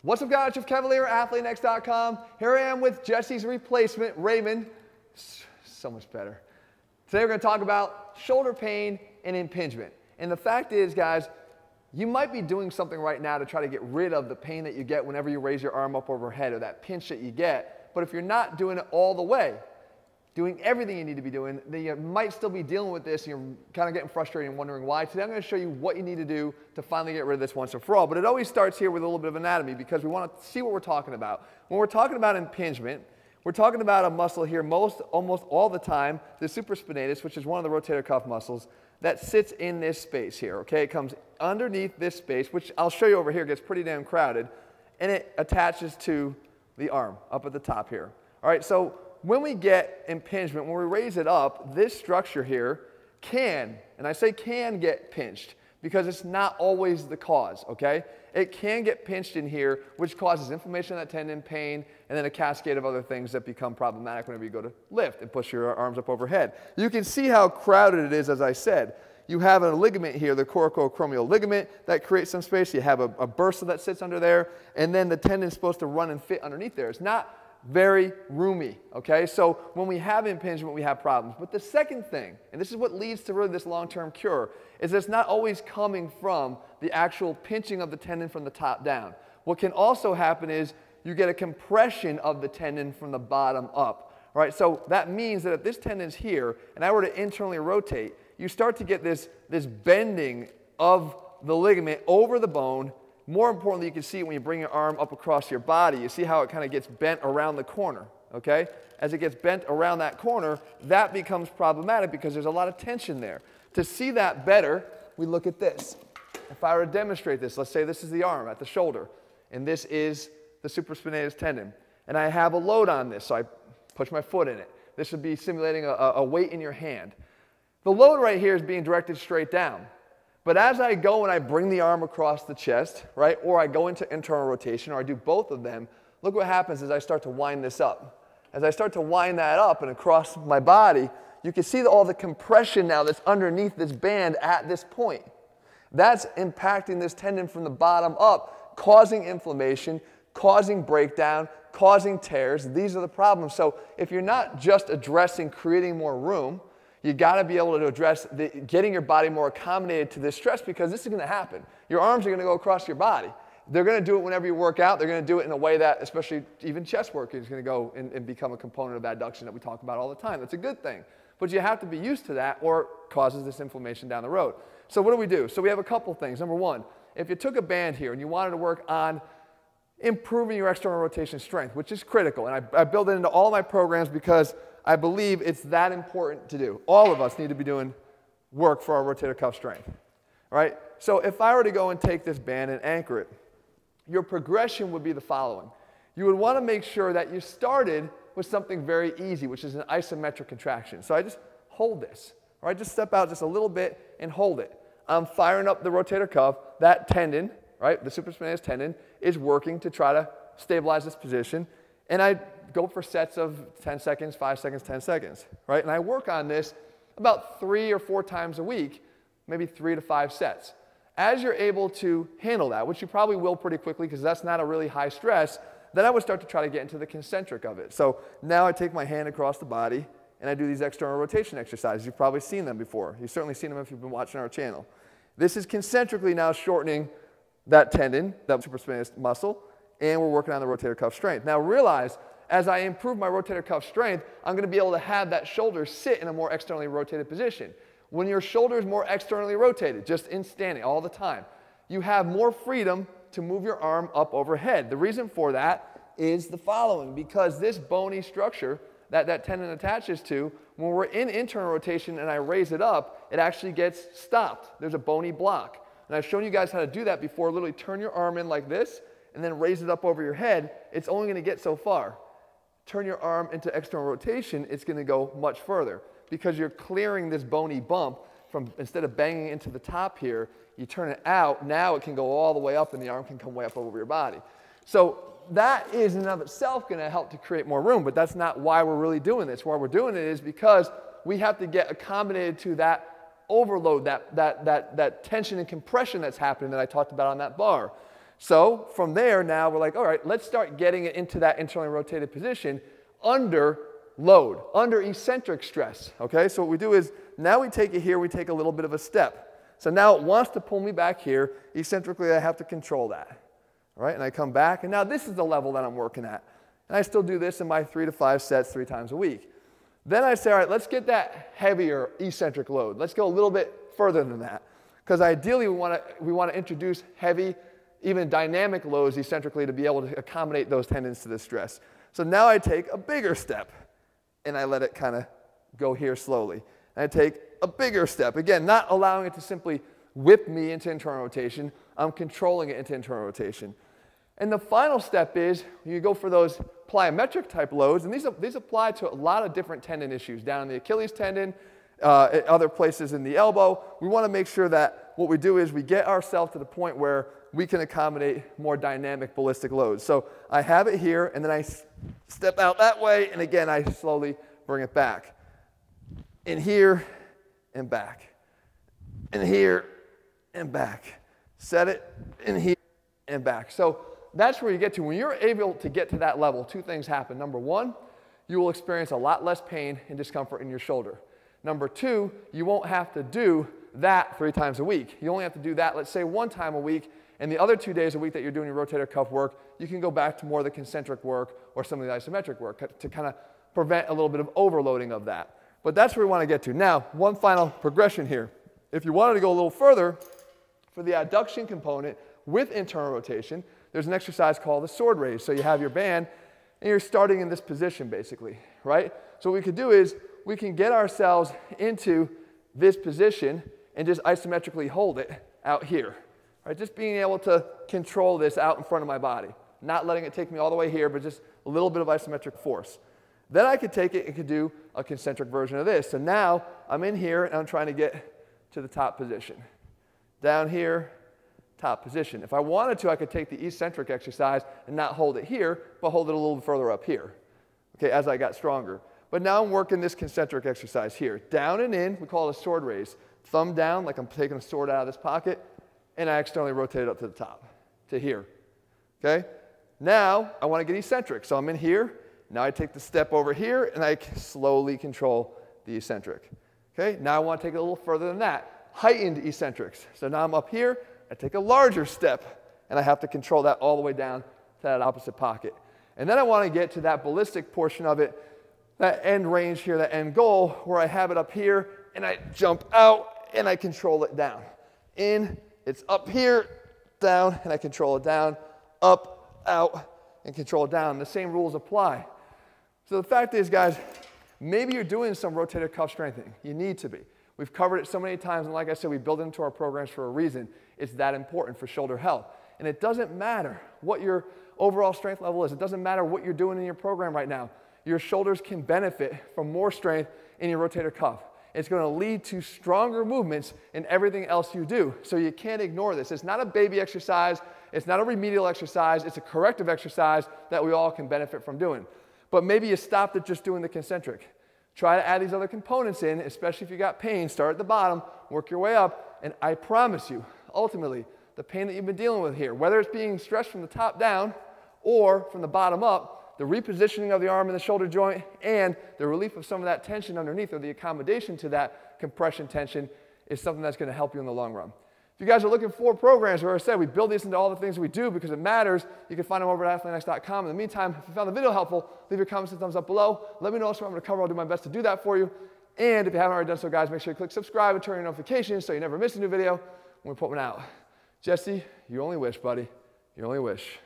What's up, guys? Jeff Cavaliere, AthleanX.com. Here I am with Jesse's replacement, Raymond. So much better. Today we're going to talk about shoulder pain and impingement. And the fact is, guys, you might be doing something right now to try to get rid of the pain that you get whenever you raise your arm up overhead, or that pinch that you get. But if you're not doing it all the way, doing everything you need to be doing, then you might still be dealing with this and you're kind of getting frustrated and wondering why. Today I'm going to show you what you need to do to finally get rid of this once and for all. But it always starts here with a little bit of anatomy, because we want to see what we're talking about. When we're talking about impingement, we're talking about a muscle here almost all the time, the supraspinatus, which is one of the rotator cuff muscles, that sits in this space here, okay? It comes underneath this space, which I'll show you over here, gets pretty damn crowded, and it attaches to the arm up at the top here. All right, so when we get impingement, when we raise it up, this structure here can, and I say can, get pinched, because it's not always the cause, okay? It can get pinched in here, which causes inflammation of that tendon, pain, and then a cascade of other things that become problematic whenever you go to lift and push your arms up overhead. You can see how crowded it is, as I said. You have a ligament here, the coracoacromial ligament, that creates some space. You have a bursa that sits under there, and then the tendon is supposed to run and fit underneath there. It's not very roomy, okay? So when we have impingement, we have problems. But the second thing, and this is what leads to really this long-term cure, is that it's not always coming from the actual pinching of the tendon from the top down. What can also happen is you get a compression of the tendon from the bottom up, right? So that means that if this tendon's here, and I were to internally rotate, you start to get this bending of the ligament over the bone. More importantly, you can see it when you bring your arm up across your body. You see how it kind of gets bent around the corner, okay? As it gets bent around that corner, that becomes problematic because there's a lot of tension there. To see that better, we look at this. If I were to demonstrate this, let's say this is the arm at the shoulder, and this is the supraspinatus tendon, and I have a load on this, so I push my foot in it. This would be simulating a weight in your hand. The load right here is being directed straight down. But as I go and I bring the arm across the chest, right, or I go into internal rotation, or I do both of them, look what happens as I start to wind this up. As I start to wind that up and across my body, you can see all the compression now that's underneath this band at this point. That's impacting this tendon from the bottom up, causing inflammation, causing breakdown, causing tears. These are the problems. So if you're not just addressing creating more room, you got to be able to address getting your body more accommodated to this stress, because this is going to happen. Your arms are going to go across your body. They're going to do it whenever you work out. They're going to do it in a way that, especially even chest work, is going to go and become a component of that adduction that we talk about all the time. That's a good thing. But you have to be used to that, or it causes this inflammation down the road. So what do we do? So we have a couple things. Number one, if you took a band here and you wanted to work on improving your external rotation strength, which is critical, and I build it into all my programs because I believe it's that important to do. All of us need to be doing work for our rotator cuff strength, all right? So if I were to go and take this band and anchor it, your progression would be the following. You would want to make sure that you started with something very easy, which is an isometric contraction. So I just hold this, or I just step out just a little bit and hold it. I'm firing up the rotator cuff. That tendon, right, the supraspinatus tendon, is working to try to stabilize this position, and I go for sets of 10 seconds, 5 seconds, 10 seconds, right? And I work on this about 3 or 4 times a week, maybe 3 to 5 sets. As you're able to handle that, which you probably will pretty quickly because that's not a really high stress, then I would start to try to get into the concentric of it. So now I take my hand across the body and I do these external rotation exercises. You've probably seen them before. You've certainly seen them if you've been watching our channel. This is concentrically now shortening that tendon, that supraspinatus muscle, and we're working on the rotator cuff strength. Now realize, as I improve my rotator cuff strength, I'm going to be able to have that shoulder sit in a more externally rotated position. When your shoulder is more externally rotated, just in standing all the time, you have more freedom to move your arm up overhead. The reason for that is the following, because this bony structure that tendon attaches to, when we're in internal rotation and I raise it up, it actually gets stopped. There's a bony block. And I've shown you guys how to do that before. Literally turn your arm in like this and then raise it up over your head. It's only going to get so far. Turn your arm into external rotation, it's going to go much further because you're clearing this bony bump from, instead of banging into the top here, you turn it out, now it can go all the way up and the arm can come way up over your body. So that is in and of itself going to help to create more room, but that's not why we're really doing this. Why we're doing it is because we have to get accommodated to that overload, that tension and compression that's happening that I talked about on that bar. So from there now we're like, all right, let's start getting it into that internally rotated position under load, under eccentric stress, okay? So what we do is now we take it here, we take a little bit of a step. So now it wants to pull me back here. Eccentrically, I have to control that, all right? And I come back, and now this is the level that I'm working at. And I still do this in my 3 to 5 sets 3 times a week. Then I say, all right, let's get that heavier eccentric load. Let's go a little bit further than that. Because ideally, we want to introduce heavy, even dynamic loads eccentrically to be able to accommodate those tendons to the stress. So now I take a bigger step, and I let it kind of go here slowly. And I take a bigger step. Again, not allowing it to simply whip me into internal rotation. I'm controlling it into internal rotation. And the final step is you go for those plyometric type loads, and these apply to a lot of different tendon issues, down in the Achilles tendon, at other places in the elbow. We want to make sure that what we do is we get ourselves to the point where we can accommodate more dynamic ballistic loads. So I have it here, and then I step out that way, and again, I slowly bring it back. In here and back. In here and back. Set it in here and back. So that's where you get to. When you're able to get to that level, 2 things happen. Number 1, you will experience a lot less pain and discomfort in your shoulder. Number 2, you won't have to do that 3 times a week. You only have to do that, let's say, 1 time a week, and the other 2 days a week that you're doing your rotator cuff work, you can go back to more of the concentric work or some of the isometric work to kind of prevent a little bit of overloading of that. But that's where we want to get to. Now, one final progression here. If you wanted to go a little further, for the adduction component with internal rotation, there's an exercise called the sword raise. So you have your band, and you're starting in this position, basically, right? So what we could do is we can get ourselves into this position and just isometrically hold it out here, right? Just being able to control this out in front of my body, not letting it take me all the way here, but just a little bit of isometric force. Then I could take it and could do a concentric version of this. So now I'm in here, and I'm trying to get to the top position. Down here, top position. If I wanted to, I could take the eccentric exercise and not hold it here, but hold it a little further up here, okay, as I got stronger. But now I'm working this concentric exercise here. Down and in, we call it a sword raise. Thumb down, like I'm taking a sword out of this pocket, and I externally rotate it up to the top, to here, okay? Now, I want to get eccentric, so I'm in here. Now I take the step over here, and I slowly control the eccentric, okay? Now I want to take it a little further than that, heightened eccentrics. So now I'm up here, I take a larger step, and I have to control that all the way down to that opposite pocket. And then I want to get to that ballistic portion of it, that end range here, that end goal, where I have it up here, and I jump out, and I control it down. In, it's up here, down, and I control it down, up, out, and control it down. The same rules apply. So the fact is, guys, maybe you're doing some rotator cuff strengthening. You need to be. We've covered it so many times, and like I said, we build it into our programs for a reason. It's that important for shoulder health. And it doesn't matter what your overall strength level is. It doesn't matter what you're doing in your program right now. Your shoulders can benefit from more strength in your rotator cuff. It's going to lead to stronger movements in everything else you do. So you can't ignore this. It's not a baby exercise. It's not a remedial exercise. It's a corrective exercise that we all can benefit from doing. But maybe you stopped at just doing the concentric. Try to add these other components in, especially if you got pain. Start at the bottom, work your way up, and I promise you, ultimately, the pain that you've been dealing with here, whether it's being stressed from the top down or from the bottom up, the repositioning of the arm and the shoulder joint and the relief of some of that tension underneath, or the accommodation to that compression tension, is something that's going to help you in the long run. If you guys are looking for programs, where I said we build these into all the things we do because it matters, you can find them over at athletenext.com. In the meantime, if you found the video helpful, leave your comments and thumbs up below. Let me know what I'm going to cover. I'll do my best to do that for you. And if you haven't already done so, guys, make sure you click subscribe and turn on notifications so you never miss a new video when we put one out. Jesse, you only wish, buddy. You only wish.